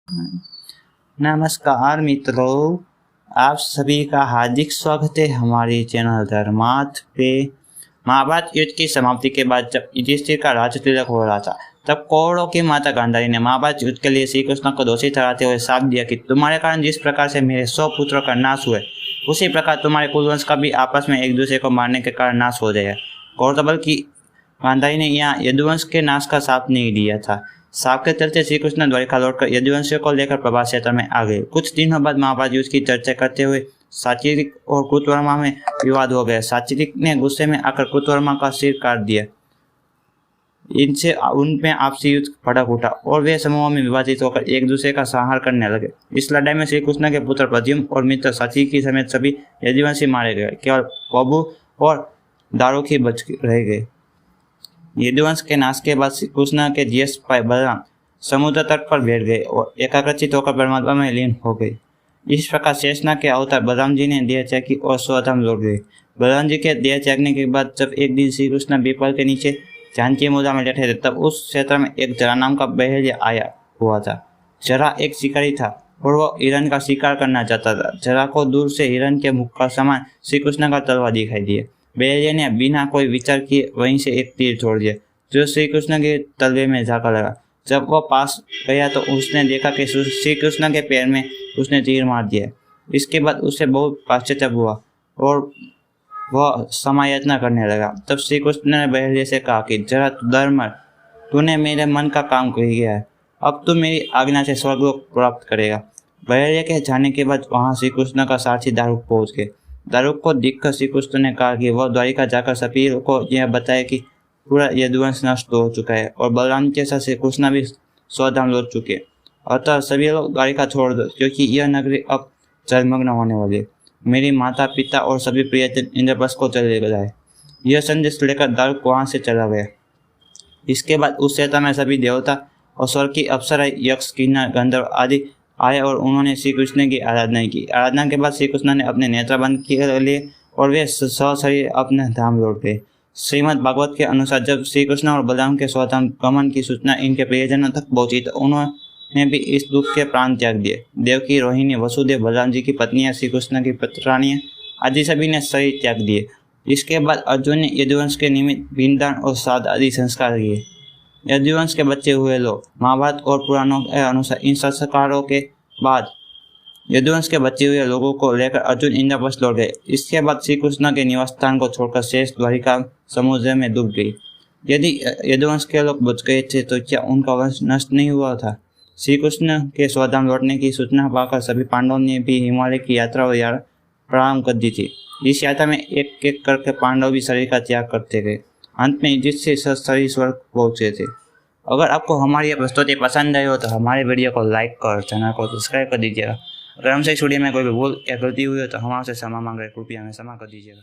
नमस्कार मित्रों, आप सभी का हार्दिक स्वागत है हमारे चैनल धर्मार्थ पे। महाभारत युद्ध की समाप्ति के बाद जब युधिष्ठिर का राजतिलक हो रहा था, तब कौरवों की माता गांधारी ने महाभारत युद्ध के लिए श्री कृष्ण को दोषी ठहराते हुए शाप दिया कि तुम्हारे कारण जिस प्रकार से मेरे 100 पुत्रों का नाश हुए, उसी प्रकार तुम्हारे कुलवंश का भी आपस में एक दूसरे को मारने के कारण नाश हो जाएगा। गौरतलब की गांधारी ने यहाँ यदुवंश के नाश का शाप नहीं दिया था। शाप के चलते श्री कृष्ण द्वारिका लौटकर यदुवंशियों को लेकर प्रभास क्षेत्र में आ गए। कुछ दिनों बाद महाभारत युद्ध की चर्चा करते हुए सात्विक और कृतवर्मा में विवाद हो गया। सात्विक ने गुस्से में आकर कृतवर्मा का सिर काट दिया। इनसे उनमें आपसी युद्ध भड़क उठा और वे समूहों में विभाजित होकर एक दूसरे का संहार करने लगे। इस लड़ाई में श्री कृष्ण के पुत्र प्रद्युम्न और मित्र सात्विकी समेत सभी यदुवंशी मारे गए। केवल पबू और दारुकी बच रह गए। यदुवंश के नाश के बाद श्री कृष्ण के ज्येष्ठ भाई बलराम समुद्र तट पर बैठ गए और एकाग्रचित होकर परमात्मा में लीन हो गए। इस प्रकार शेषनाग के अवतार बलराम जी ने देह त्यागी और स्वधाम लौट गए। बलराम जी के देह त्यागने के बाद जब एक दिन श्री कृष्ण पीपल के नीचे ध्यान की मुद्रा में बैठे थे, तब उस क्षेत्र में एक जरा नाम का बहेलिया आया हुआ था। जरा एक शिकारी था और वह हिरण का शिकार करना चाहता था। जरा को दूर से हिरण के मुख का समान श्री कृष्ण का तलवार दिखाई दिया। बहेलिया ने बिना कोई विचार किए वहीं से एक तीर छोड़ दिया, जो श्री कृष्ण के तलवे में जाकर लगा। जब वह पास गया तो उसने देखा कि श्री कृष्ण के पैर में उसने तीर मार दिया। इसके बाद उसे बहुत पश्चाताप हुआ और वह समायाचना करने लगा। तब श्री कृष्ण ने बहेलिया से कहा कि जरा तू डर मत, तूने मेरे मन का काम कर गया है। अब तू मेरी आज्ञा से स्वर्गलोक प्राप्त करेगा। बहेलिया के जाने के बाद वहां श्री कृष्ण का सारथी दारुक पहुंच गए। दारुक को देखकर श्री कृष्ण ने कहा कि वह द्वारिका जाकर सभी को यह बताए कि पूरा यदुवंश नष्ट हो चुका है और बलराम के साथ श्री कृष्ण भी स्वधाम लौट चुके। अतः सभी लोग द्वारिका छोड़ दो, क्योंकि यह नगरी अब जलमग्न होने वाली है। मेरी माता पिता और सभी प्रियजन इंद्रप्रस्थ को चले गए। यह संदेश लेकर दारुक वहां से चला गया। इसके बाद उस क्षेत्र में सभी देवता और स्वर्ग की अप्सरा, यक्ष, किन्नर, गंधर्व आदि आए और उन्होंने श्री कृष्ण की आराधना की। आराधना के बाद श्री कृष्ण ने अपने नेत्र बंद किए लिए और वे सशरीर अपने धाम लौट गए। श्रीमद् भागवत के अनुसार जब श्री कृष्ण और बलराम के स्वधाम गमन की सूचना इनके प्रियजनों तक पहुंची तो उन्होंने भी इस दुख के प्राण त्याग दिए। देवकी, रोहिणी, वसुदेव, बलराम जी की पत्नियां, श्री कृष्ण की पुत्रानियां आदि सभी ने शरीर त्याग दिए। इसके बाद अर्जुन ने यदुवंश के निमित्त पिंडदान और श्राद्ध आदि संस्कार किए। यदुवंश के बच्चे हुए लोग। महाभारत और पुराणों के अनुसार इन संस्कारों के बाद यदुवंश के बचे हुए लोगों को लेकर अर्जुन इंद्रप्रस्थ लौट गए। इसके बाद श्री कृष्ण के निवास स्थान को छोड़कर शेष द्वारिका समुद्र में डूब गई। यदि यदुवंश के लोग बच गए थे तो क्या उनका वंश नष्ट नहीं हुआ था? श्री कृष्ण के स्वधाम लौटने की सूचना पाकर सभी पांडवों ने भी हिमालय की यात्रा प्रारंभ कर दी थी। इस यात्रा में एक एक करके पांडव भी शरीर का त्याग करते गए। अंत में जिससे शरीर स्वर्ग पहुंचे थे। अगर आपको हमारी यह प्रस्तुति पसंद आई हो तो हमारे वीडियो को लाइक कर चैनल को सब्सक्राइब कर दीजिएगा। अगर हमसे स्टूडियो में कोई भी भूल या गलती हुई हो तो हम आपसे क्षमा मांग रहे, कृपया हमें क्षमा कर दीजिएगा।